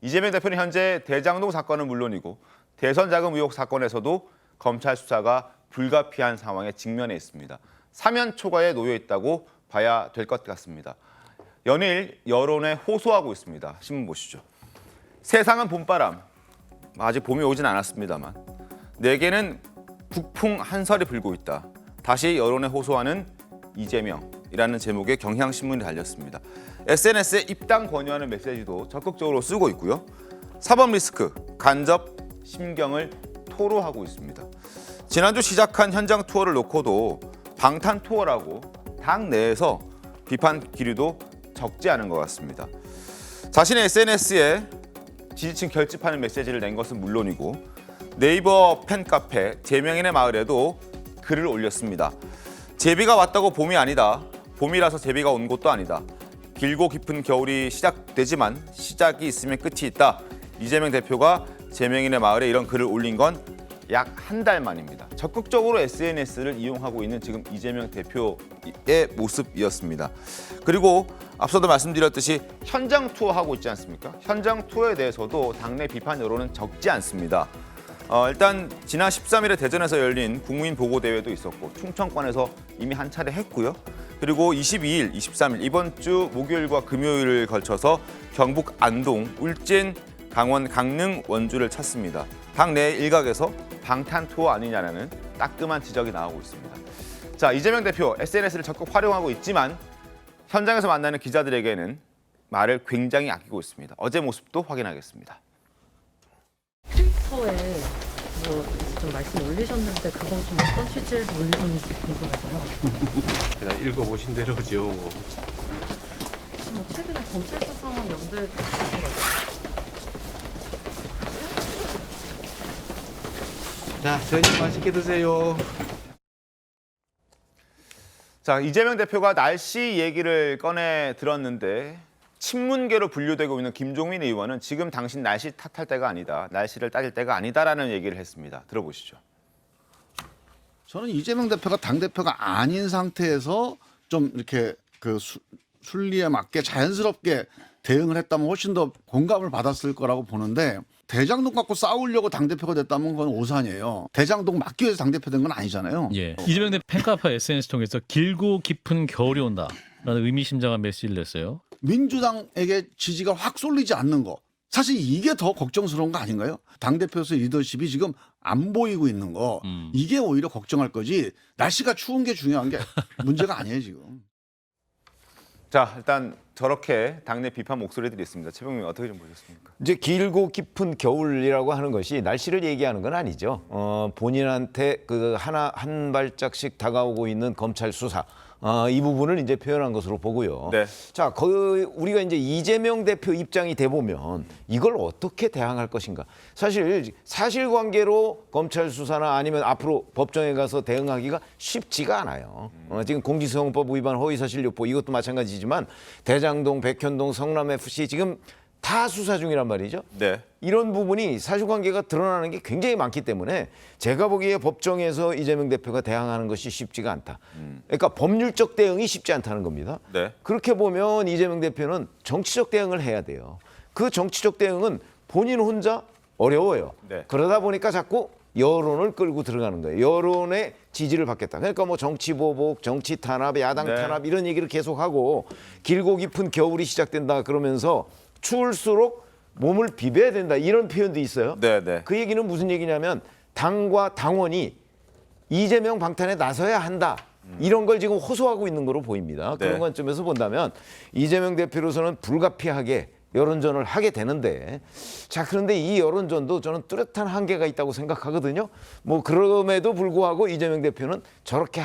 이재명 대표는 현재 대장동 사건은 물론이고 대선 자금 의혹 사건에서도 검찰 수사가 불가피한 상황에 직면해 있습니다. 사면 초과에 놓여 있다고 봐야 될 것 같습니다. 연일 여론에 호소하고 있습니다. 신문 보시죠. 세상은 봄바람. 아직 봄이 오진 않았습니다만 내게는 북풍 한설이 불고 있다. 다시 여론에 호소하는 이재명이라는 제목의 경향신문이 달렸습니다. SNS에 입당 권유하는 메시지도 적극적으로 쓰고 있고요. 사법 리스크, 간접 심경을 토로하고 있습니다. 지난주 시작한 현장 투어를 놓고도 방탄 투어라고 당 내에서 비판 기류도 적지 않은 것 같습니다. 자신의 SNS에 지지층 결집하는 메시지를 낸 것은 물론이고 네이버 팬카페 제명인의 마을에도 글을 올렸습니다. 제비가 왔다고 봄이 아니다. 봄이라서 제비가 온 것도 아니다. 길고 깊은 겨울이 시작되지만 시작이 있으면 끝이 있다. 이재명 대표가 제명인의 마을에 이런 글을 올린 건 약 한 달 만입니다. 적극적으로 SNS를 이용하고 있는 지금 이재명 대표의 모습이었습니다. 그리고 앞서도 말씀드렸듯이 현장 투어하고 있지 않습니까? 현장 투어에 대해서도 당내 비판 여론은 적지 않습니다. 일단 지난 13일에 대전에서 열린 국민 보고 대회도 있었고 충청권에서 이미 한 차례 했고요. 그리고 22일, 23일 이번 주 목요일과 금요일을 걸쳐서 경북 안동, 울진, 강원, 강릉, 원주를 찾습니다. 당내 일각에서 방탄 투어 아니냐는 따끔한 지적이 나오고 있습니다. 자, 이재명 대표 SNS를 적극 활용하고 있지만 현장에서 만나는 기자들에게는 말을 굉장히 아끼고 있습니다. 어제 모습도 확인하겠습니다. 트위터에 좀 말씀 올리셨는데 그건 좀 어떤 취지에서 올리셨는지 궁금해서요. 그냥 읽어보신 대로죠. 혹시 최근에 검찰 수사와 연대해 주신 거죠? 자, 저녁 맛있게 드세요. 자, 이재명 대표가 날씨 얘기를 꺼내 들었는데 친문계로 분류되고 있는 김종민 의원은 지금 당신 날씨 탓할 때가 아니다. 날씨를 따질 때가 아니다라는 얘기를 했습니다. 들어보시죠. 저는 이재명 대표가 당대표가 아닌 상태에서 좀 이렇게 그 순리에 맞게 자연스럽게 대응을 했다면 훨씬 더 공감을 받았을 거라고 보는데 대장동 갖고 싸우려고 당대표가 됐다면 그건 오산이에요. 대장동 막기 위해서 당대표 된 건 아니잖아요. 예. 이재명 대표 팬카페 SNS 통해서 길고 깊은 겨울이 온다라는 의미심장한 메시지를 냈어요. 민주당에게 지지가 확 쏠리지 않는 거. 사실 이게 더 걱정스러운 거 아닌가요? 당대표에서 리더십이 지금 안 보이고 있는 거. 이게 오히려 걱정할 거지. 날씨가 추운 게 중요한 게 문제가 아니에요 지금. 자, 일단 저렇게 당내 비판 목소리들이 있습니다. 최병민 어떻게 좀 보셨습니까? 이제 길고 깊은 겨울이라고 하는 것이 날씨를 얘기하는 건 아니죠. 본인한테 한 발짝씩 다가오고 있는 검찰 수사. 이 부분을 이제 표현한 것으로 보고요. 네. 자, 우리가 이제 이재명 대표 입장이 돼 보면 이걸 어떻게 대항할 것인가. 사실 사실관계로 검찰 수사나 아니면 앞으로 법정에 가서 대응하기가 쉽지가 않아요. 지금 공직선거법 위반 허위사실 유포 이것도 마찬가지지만 대장동, 백현동, 성남FC 지금 다 수사 중이란 말이죠. 네. 이런 부분이 사실관계가 드러나는 게 굉장히 많기 때문에 제가 보기에 법정에서 이재명 대표가 대항하는 것이 쉽지가 않다. 그러니까 법률적 대응이 쉽지 않다는 겁니다. 네. 그렇게 보면 이재명 대표는 정치적 대응을 해야 돼요. 그 정치적 대응은 본인 혼자 어려워요. 네. 그러다 보니까 자꾸 여론을 끌고 들어가는 거예요. 여론의 지지를 받겠다. 그러니까 뭐 정치 보복, 정치 탄압, 야당 네. 탄압 이런 얘기를 계속하고 길고 깊은 겨울이 시작된다 그러면서 추울수록 몸을 비벼야 된다 이런 표현도 있어요. 네, 네. 그 얘기는 무슨 얘기냐면 당과 당원이 이재명 방탄에 나서야 한다. 이런 걸 지금 호소하고 있는 거로 보입니다. 네. 그런 관점에서 본다면 이재명 대표로서는 불가피하게 여론전을 하게 되는데 자 그런데 이 여론전도 저는 뚜렷한 한계가 있다고 생각하거든요. 뭐 그럼에도 불구하고 이재명 대표는 저렇게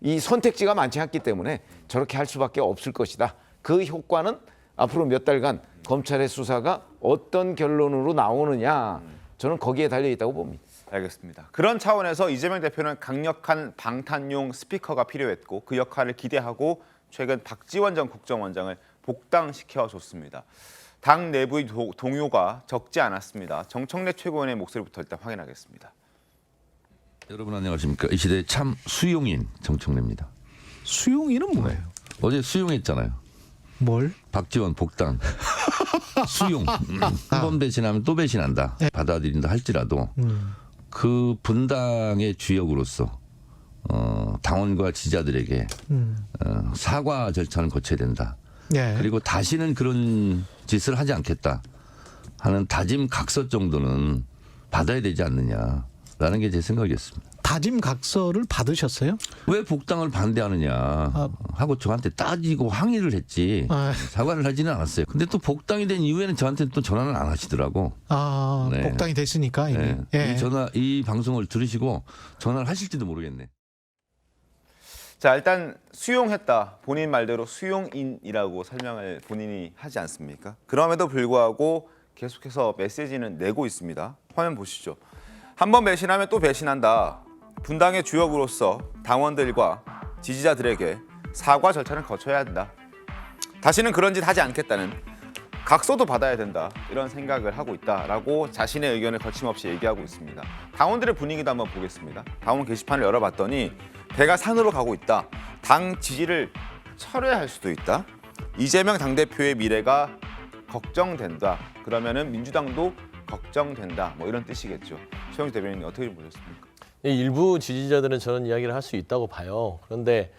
이 선택지가 많지 않기 때문에 저렇게 할 수밖에 없을 것이다. 그 효과는 앞으로 몇 달간 검찰의 수사가 어떤 결론으로 나오느냐 저는 거기에 달려 있다고 봅니다. 알겠습니다. 그런 차원에서 이재명 대표는 강력한 방탄용 스피커가 필요했고 그 역할을 기대하고 최근 박지원 전 국정원장을 복당시켜줬습니다. 당 내부의 동요가 적지 않았습니다. 정청래 최고위원의 목소리부터 일단 확인하겠습니다. 여러분 안녕하십니까. 이 시대의 참 수용인 정청래입니다. 수용이는 뭐예요? 어제 수용했잖아요. 뭘? 박지원 복당 수용 한 번 배신하면 또 배신한다 받아들인다 할지라도 그 분당의 주역으로서 당원과 지지자들에게 사과 절차는 거쳐야 된다. 예. 그리고 다시는 그런 짓을 하지 않겠다 하는 다짐 각서 정도는 받아야 되지 않느냐라는 게 제 생각이었습니다. 다짐 각서를 받으셨어요? 왜 복당을 반대하느냐 하고 저한테 따지고 항의를 했지 아. 사과를 하지는 않았어요. 근데 또 복당이 된 이후에는 저한테 또 전화는 안 하시더라고. 네. 복당이 됐으니까 이미. 네. 예. 이 방송을 들으시고 전화를 하실지도 모르겠네. 자, 일단 수용했다. 본인 말대로 수용인이라고 설명을 본인이 하지 않습니까? 그럼에도 불구하고 계속해서 메시지는 내고 있습니다. 화면 보시죠. 한 번 배신하면 또 배신한다. 분당의 주역으로서 당원들과 지지자들에게 사과 절차는 거쳐야 한다. 다시는 그런 짓 하지 않겠다는 각서도 받아야 된다. 이런 생각을 하고 있다라고 자신의 의견을 거침없이 얘기하고 있습니다. 당원들의 분위기도 한번 보겠습니다. 당원 게시판을 열어봤더니 배가 산으로 가고 있다. 당 지지를 철회할 수도 있다. 이재명 당대표의 미래가 걱정된다. 그러면은 민주당도 걱정된다. 뭐 이런 뜻이겠죠. 최영주 대변인님 어떻게 보셨습니까? 일부 지지자들은 저런 이야기를 할 수 있다고 봐요. 그런데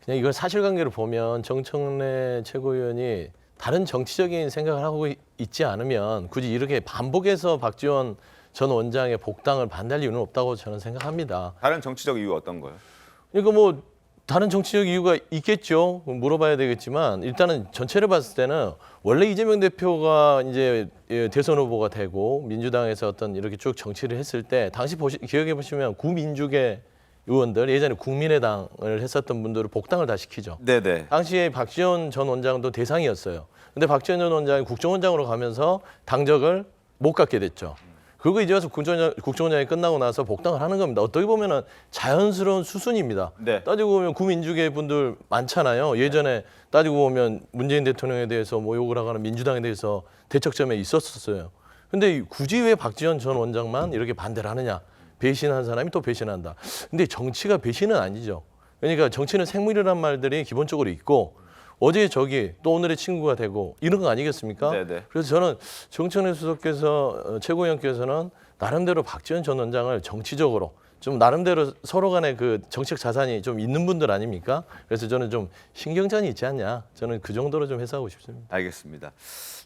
그냥 이걸 사실관계를 보면 정청래 최고위원이 다른 정치적인 생각을 하고 있지 않으면 굳이 이렇게 반복해서 박지원 전 원장의 복당을 반대할 이유는 없다고 저는 생각합니다. 다른 정치적 이유 어떤 거요? 그러니까 뭐 다른 정치적 이유가 있겠죠. 물어봐야 되겠지만 일단은 전체를 봤을 때는 원래 이재명 대표가 이제 대선 후보가 되고 민주당에서 어떤 이렇게 쭉 정치를 했을 때 당시 기억해 보시면 구민주계 의원들 예전에 국민의당을 했었던 분들을 복당을 다 시키죠. 네네. 당시에 박지원 전 원장도 대상이었어요. 근데 박지원 전 원장이 국정원장으로 가면서 당적을 못 갖게 됐죠. 그리고 이제 와서 국정원장이 끝나고 나서 복당을 하는 겁니다. 어떻게 보면은 자연스러운 수순입니다. 네. 따지고 보면 구민주계 분들 많잖아요. 예전에 따지고 보면 문재인 대통령에 대해서 뭐 욕을 하거나 민주당에 대해서 대척점에 있었어요. 근데 굳이 왜 박지원 전 원장만 이렇게 반대를 하느냐? 배신한 사람이 또 배신한다. 근데 정치가 배신은 아니죠. 그러니까 정치는 생물이란 말들이 기본적으로 있고 어제 저기 또 오늘의 친구가 되고 이런 거 아니겠습니까? 네네. 그래서 저는 정청래 수석께서 최고위원께서는 나름대로 박지원 전 원장을 정치적으로 좀 나름대로 서로 간에 그 정책 자산이 좀 있는 분들 아닙니까? 그래서 저는 좀 신경전이 있지 않냐. 저는 그 정도로 좀 해석하고 싶습니다. 알겠습니다.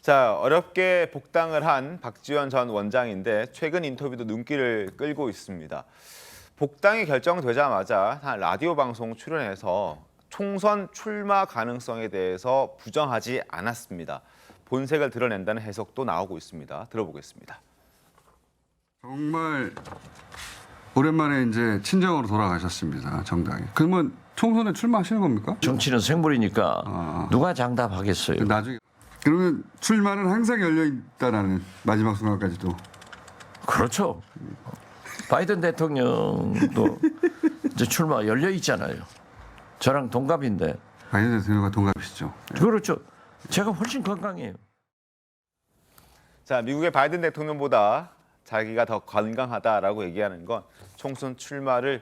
자, 어렵게 복당을 한 박지원 전 원장인데 최근 인터뷰도 눈길을 끌고 있습니다. 복당이 결정되자마자 한 라디오 방송 출연해서 총선 출마 가능성에 대해서 부정하지 않았습니다. 본색을 드러낸다는 해석도 나오고 있습니다. 들어보겠습니다. 정말 오랜만에 이제 친정으로 돌아가셨습니다. 정당에. 그러면 총선에 출마하시는 겁니까? 정치는 생물이니까 누가 장담하겠어요. 나중에 그러면 출마는 항상 열려 있다라는 마지막 순간까지도. 그렇죠. 바이든 대통령도 이제 출마 열려 있잖아요. 저랑 동갑인데. 바이든 대통령과 동갑이시죠. 네. 그렇죠. 제가 훨씬 건강해요. 자, 미국의 바이든 대통령보다 자기가 더 건강하다라고 얘기하는 건 총선 출마를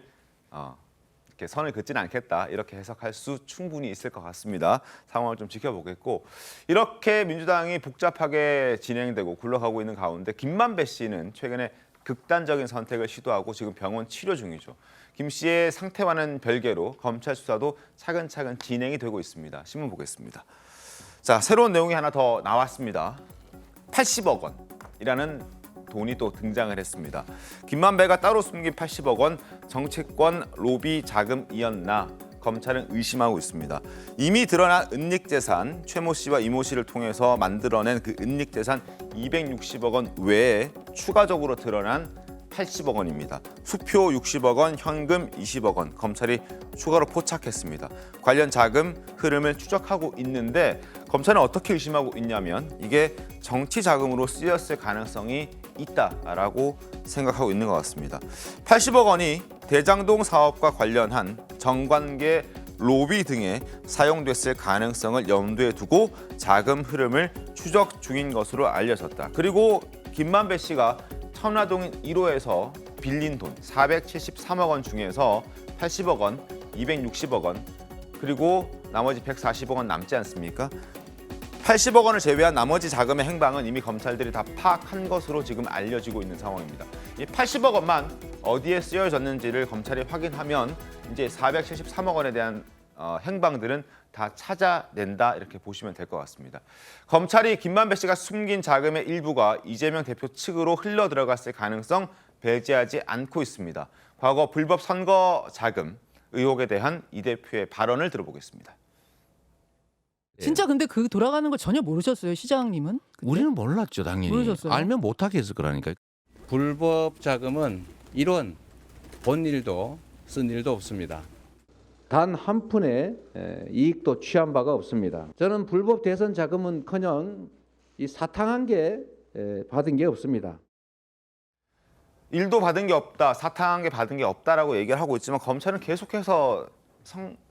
이렇게 선을 긋지는 않겠다 이렇게 해석할 수 충분히 있을 것 같습니다. 상황을 좀 지켜보겠고 이렇게 민주당이 복잡하게 진행되고 굴러가고 있는 가운데 김만배 씨는 최근에 극단적인 선택을 시도하고 지금 병원 치료 중이죠. 김 씨의 상태와는 별개로 검찰 수사도 차근차근 진행이 되고 있습니다. 신문 보겠습니다. 자, 새로운 내용이 하나 더 나왔습니다. 80억 원이라는 돈이 또 등장을 했습니다. 김만배가 따로 숨긴 80억 원 정치권 로비 자금이었나 검찰은 의심하고 있습니다. 이미 드러난 은닉재산, 최모 씨와 이모 씨를 통해서 만들어낸 그 은닉재산 260억 원 외에 추가적으로 드러난 80억 원입니다. 수표 60억 원, 현금 20억 원 검찰이 추가로 포착했습니다. 관련 자금 흐름을 추적하고 있는데 검찰은 어떻게 의심하고 있냐면 이게 정치 자금으로 쓰였을 가능성이 있다라고 생각하고 있는 것 같습니다. 80억 원이 대장동 사업과 관련한 정관계 로비 등에 사용됐을 가능성을 염두에 두고 자금 흐름을 추적 중인 것으로 알려졌다. 그리고 김만배 씨가 천화동 1호에서 빌린 돈 473억 원 중에서 80억 원, 260억 원, 그리고 나머지 140억 원 남지 않습니까? 80억 원을 제외한 나머지 자금의 행방은 이미 검찰들이 다 파악한 것으로 지금 알려지고 있는 상황입니다. 이 80억 원만 어디에 쓰여졌는지를 검찰이 확인하면 이제 473억 원에 대한 행방들은 다 찾아낸다 이렇게 보시면 될 것 같습니다. 검찰이 김만배 씨가 숨긴 자금의 일부가 이재명 대표 측으로 흘러 들어갔을 가능성 배제하지 않고 있습니다. 과거 불법 선거 자금 의혹에 대한 이 대표의 발언을 들어보겠습니다. 진짜 근데 그 돌아가는 걸 전혀 모르셨어요, 시장님은? 그때? 우리는 몰랐죠, 당연히. 모르셨어요? 알면 못하게 했을 거라니까요. 불법 자금은 이런 본 일도 쓴 일도 없습니다. 단 한 푼의 이익도 취한 바가 없습니다. 저는 불법 대선 자금은커녕 이 사탕한 게 받은 게 없습니다. 일도 받은 게 없다, 사탕한 게 받은 게 없다라고 얘기를 하고 있지만 검찰은 계속해서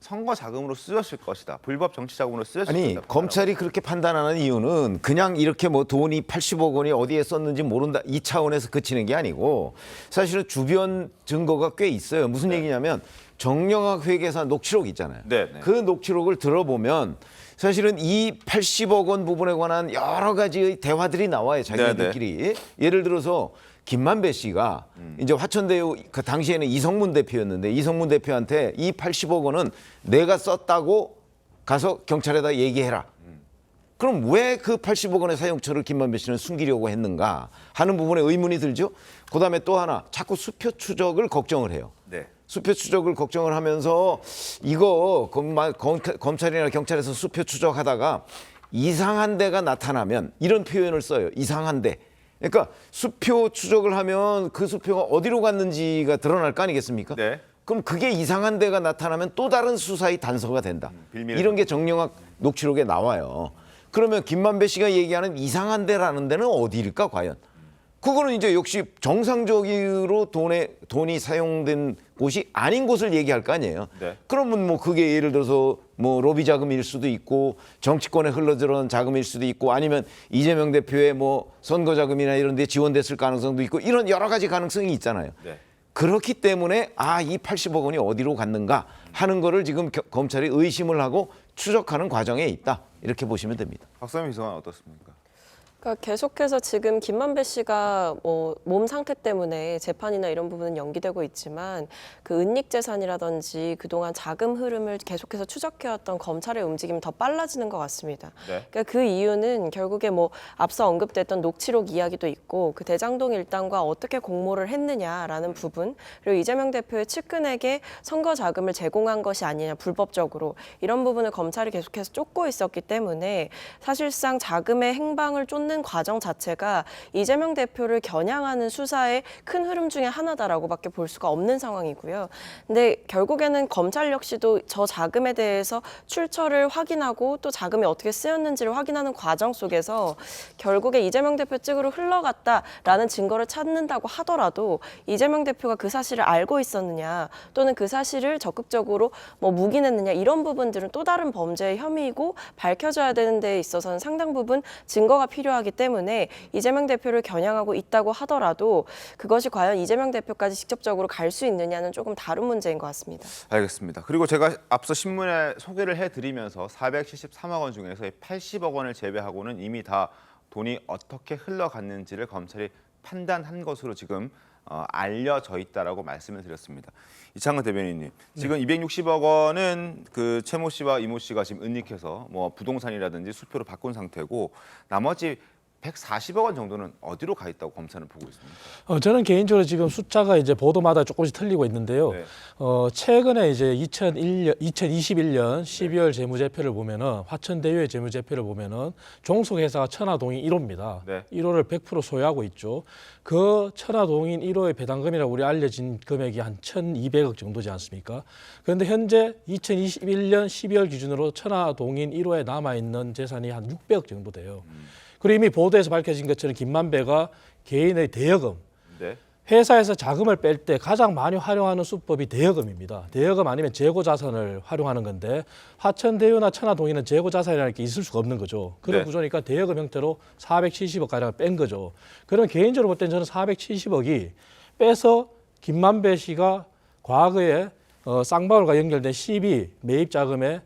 선거 자금으로 쓰였을 것이다. 불법 정치 자금으로 쓰였을 것이다. 아니 검찰이 그렇게 판단하는 이유는 그냥 이렇게 뭐 돈이 80억 원이 어디에 썼는지 모른다 이 차원에서 그치는 게 아니고 사실은 주변 증거가 꽤 있어요. 무슨 얘기냐면 정영학 회계사 녹취록 있잖아요. 그 녹취록을 들어보면 사실은 이 80억 원 부분에 관한 여러 가지의 대화들이 나와요. 자기들끼리. 예를 들어서 김만배 씨가 이제 화천대유 그 당시에는 이성문 대표였는데 이성문 대표한테 이 80억 원은 내가 썼다고 가서 경찰에다 얘기해라. 그럼 왜 그 80억 원의 사용처를 김만배 씨는 숨기려고 했는가 하는 부분에 의문이 들죠. 그다음에 또 하나 자꾸 수표 추적을 걱정을 해요. 수표 추적을 걱정을 하면서 이거 검찰이나 경찰에서 수표 추적하다가 이상한 데가 나타나면 이런 표현을 써요. 이상한 데. 그러니까 수표 추적을 하면 그 수표가 어디로 갔는지가 드러날 거 아니겠습니까? 그럼 그게 이상한 데가 나타나면 또 다른 수사의 단서가 된다. 이런 게 정영학 녹취록에 나와요. 그러면 김만배 씨가 얘기하는 이상한 데라는 데는 어디일까 과연? 그거는 이제 역시 정상적으로 돈이 사용된 곳이 아닌 곳을 얘기할 거 아니에요. 그러면 뭐 그게 예를 들어서 뭐 로비 자금일 수도 있고 정치권에 흘러들어온 자금일 수도 있고 아니면 이재명 대표의 뭐 선거 자금이나 이런 데 지원됐을 가능성도 있고 이런 여러 가지 가능성이 있잖아요. 그렇기 때문에 이 80억 원이 어디로 갔는가 하는 거를 지금 검찰이 의심을 하고 추적하는 과정에 있다. 이렇게 보시면 됩니다. 박사님 이상은 어떻습니까? 그러니까 계속해서 지금 김만배 씨가 뭐 몸 상태 때문에 재판이나 이런 부분은 연기되고 있지만 그 은닉 재산이라든지 그동안 자금 흐름을 계속해서 추적해왔던 검찰의 움직임이 더 빨라지는 것 같습니다. 그러니까 그 이유는 결국에 뭐 앞서 언급됐던 녹취록 이야기도 있고 그 대장동 일당과 어떻게 공모를 했느냐라는 부분 그리고 이재명 대표의 측근에게 선거 자금을 제공한 것이 아니냐 불법적으로 이런 부분을 검찰이 계속해서 쫓고 있었기 때문에 사실상 자금의 행방을 쫓는 과정 자체가 이재명 대표를 겨냥하는 수사의 큰 흐름 중에 하나다라고밖에 볼 수가 없는 상황이고요. 근데 결국에는 검찰 역시도 저 자금에 대해서 출처를 확인하고 또 자금이 어떻게 쓰였는지를 확인하는 과정 속에서 결국에 이재명 대표 측으로 흘러갔다라는 증거를 찾는다고 하더라도 이재명 대표가 그 사실을 알고 있었느냐 또는 그 사실을 적극적으로 뭐 묵인했느냐 이런 부분들은 또 다른 범죄의 혐의이고 밝혀져야 되는 데 있어서는 상당 부분 증거가 필요하기 때문에 이재명 대표를 겨냥하고 있다고 하더라도 그것이 과연 이재명 대표까지 직접적으로 갈 수 있느냐는 조금 다른 문제인 것 같습니다. 알겠습니다. 그리고 제가 앞서 신문에 소개를 해드리면서 473억 원 중에서 80억 원을 제외하고는 이미 다 돈이 어떻게 흘러갔는지를 검찰이 판단한 것으로 지금 알려져 있다라고 말씀을 드렸습니다. 이창근 대변인님, 지금 260억 원은 그 최모 씨와 이모 씨가 지금 은닉해서 뭐 부동산이라든지 수표로 바꾼 상태고 나머지 140억 원 정도는 어디로 가 있다고 검찰은 보고 있습니까? 저는 개인적으로 지금 숫자가 이제 보도마다 조금씩 틀리고 있는데요. 최근에 이제 2021년 12월 재무제표를 보면은 화천대유의 재무제표를 보면은 종속회사가 천화동인 1호입니다. 1호를 100% 소유하고 있죠. 그 천화동인 1호의 배당금이라고 우리 알려진 금액이 한 1,200억 정도지 않습니까? 그런데 현재 2021년 12월 기준으로 천화동인 1호에 남아있는 재산이 한 600억 정도 돼요. 그리고 이미 보도에서 밝혀진 것처럼 김만배가 개인의 대여금, 회사에서 자금을 뺄 때 가장 많이 활용하는 수법이 대여금입니다. 대여금 아니면 재고자산을 활용하는 건데 화천대유나 천화동인은 재고자산이라는 게 있을 수가 없는 거죠. 그런 구조니까 대여금 형태로 470억가량을 뺀 거죠. 그럼 개인적으로 볼 때는 저는 470억이 빼서 김만배 씨가 과거에 쌍방울과 연결된 12 매입 자금에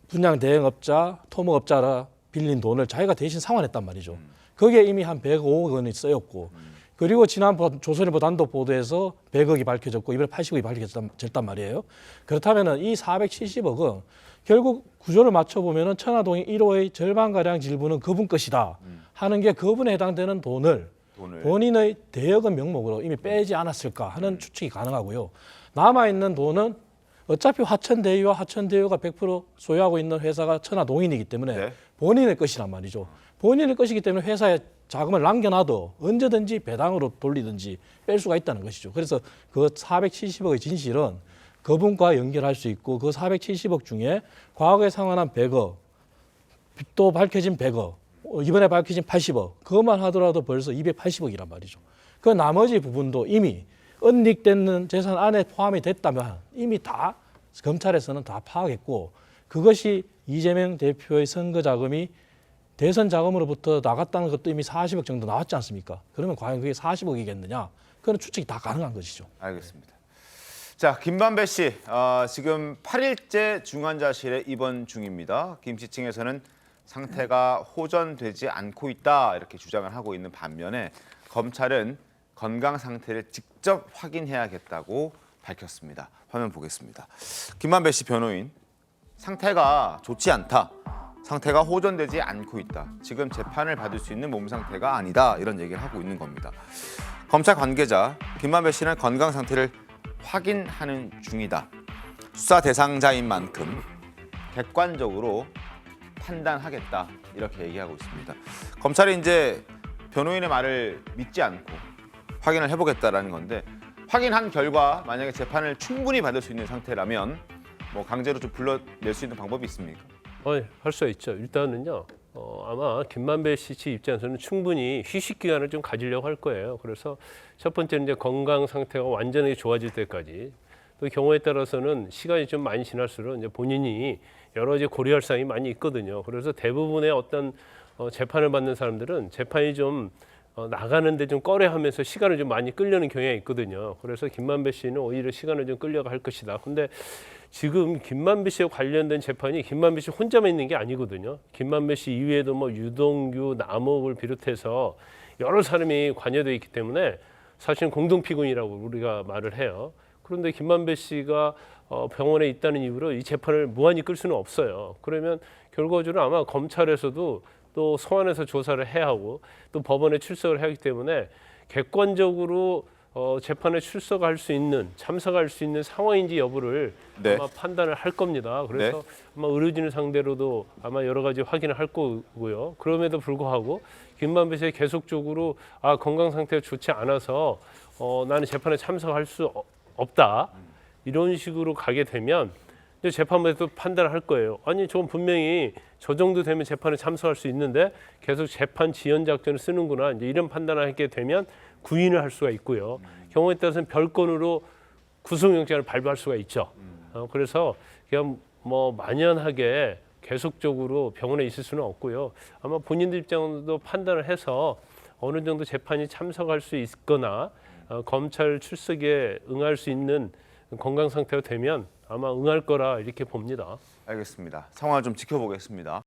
분양 대행업자, 토목업자라 빌린 돈을 자기가 대신 상환했단 말이죠. 거기에 이미 한 105억 원이 쓰였고 그리고 지난 조선일보 단독 보도에서 100억이 밝혀졌고 이번에 80억이 밝혀졌단 말이에요. 그렇다면 이 470억은 결국 구조를 맞춰보면 천화동인 1호의 절반가량 지분은 그분 것이다 하는 게 그분에 해당되는 돈을 본인의 대여금 명목으로 이미 빼지 않았을까 하는 추측이 가능하고요. 남아있는 돈은 어차피 화천대유와 화천대유가 100% 소유하고 있는 회사가 천화동인이기 때문에 본인의 것이란 말이죠. 본인의 것이기 때문에 회사에 자금을 남겨놔도 언제든지 배당으로 돌리든지 뺄 수가 있다는 것이죠. 그래서 그 470억의 진실은 그분과 연결할 수 있고 그 470억 중에 과거에 상환한 100억, 또 밝혀진 100억, 이번에 밝혀진 80억, 그것만 하더라도 벌써 280억이란 말이죠. 그 나머지 부분도 이미 은닉되는 재산 안에 포함이 됐다면 이미 다 검찰에서는 다 파악했고 그것이 이재명 대표의 선거 자금이 대선 자금으로부터 나갔다는 것도 이미 40억 정도 나왔지 않습니까? 그러면 과연 그게 40억이겠느냐? 그런 추측이 다 가능한 것이죠. 알겠습니다. 자, 김만배 씨 지금 8일째 중환자실에 입원 중입니다. 김 씨 측에서는 상태가 호전되지 않고 있다 이렇게 주장을 하고 있는 반면에 검찰은 건강 상태를 직접 확인해야겠다고 밝혔습니다. 화면 보겠습니다. 김만배 씨 변호인, 상태가 좋지 않다. 상태가 호전되지 않고 있다. 지금 재판을 받을 수 있는 몸 상태가 아니다. 이런 얘기를 하고 있는 겁니다. 검찰 관계자, 김만배 씨는 건강 상태를 확인하는 중이다. 수사 대상자인 만큼 객관적으로 판단하겠다. 이렇게 얘기하고 있습니다. 검찰이 이제 변호인의 말을 믿지 않고 확인을 해보겠다라는 건데 확인한 결과 만약에 재판을 충분히 받을 수 있는 상태라면 뭐 강제로 좀 불러낼 수 있는 방법이 있습니까? 할 수 있죠. 일단은요. 아마 김만배 씨 입장에서는 충분히 휴식 기간을 좀 가지려고 할 거예요. 그래서 첫 번째는 이제 건강 상태가 완전히 좋아질 때까지, 또 경우에 따라서는 시간이 좀 많이 지날수록 이제 본인이 여러 가지 고려할 사항이 많이 있거든요. 그래서 대부분의 어떤 재판을 받는 사람들은 재판이 좀 나가는데 좀 꺼려하면서 시간을 좀 많이 끌려는 경향이 있거든요. 그래서 김만배 씨는 오히려 시간을 좀 끌려가 할 것이다. 근데 지금 김만배 씨와 관련된 재판이 김만배 씨 혼자만 있는 게 아니거든요. 김만배 씨 이외에도 뭐 유동규, 남욱을 비롯해서 여러 사람이 관여되어 있기 때문에 사실은 공동피고인이라고 우리가 말을 해요. 그런데 김만배 씨가 병원에 있다는 이유로 이 재판을 무한히 끌 수는 없어요. 그러면 결과적으로 아마 검찰에서도 또 소환해서 조사를 해야 하고 또 법원에 출석을 하기 때문에 객관적으로 재판에 출석할 수 있는, 참석할 수 있는 상황인지 여부를 아마 판단을 할 겁니다. 그래서 아마 의료진을 상대로도 아마 여러 가지 확인을 할 거고요. 그럼에도 불구하고 김만배 씨가 계속적으로 건강 상태가 좋지 않아서 나는 재판에 참석할 수 없다. 이런 식으로 가게 되면 이제 재판부에서 판단을 할 거예요. 아니, 저건 분명히 저 정도 되면 재판에 참석할 수 있는데 계속 재판 지연 작전을 쓰는구나. 이제 이런 판단을 하게 되면 구인을 할 수가 있고요. 경우에 따라서는 별건으로 구속영장을 발부할 수가 있죠. 그래서 그냥 뭐 만연하게 계속적으로 병원에 있을 수는 없고요. 아마 본인들 입장도 판단을 해서 어느 정도 재판이 참석할 수 있거나 검찰 출석에 응할 수 있는 건강 상태가 되면 아마 응할 거라 이렇게 봅니다. 알겠습니다. 상황을 좀 지켜보겠습니다.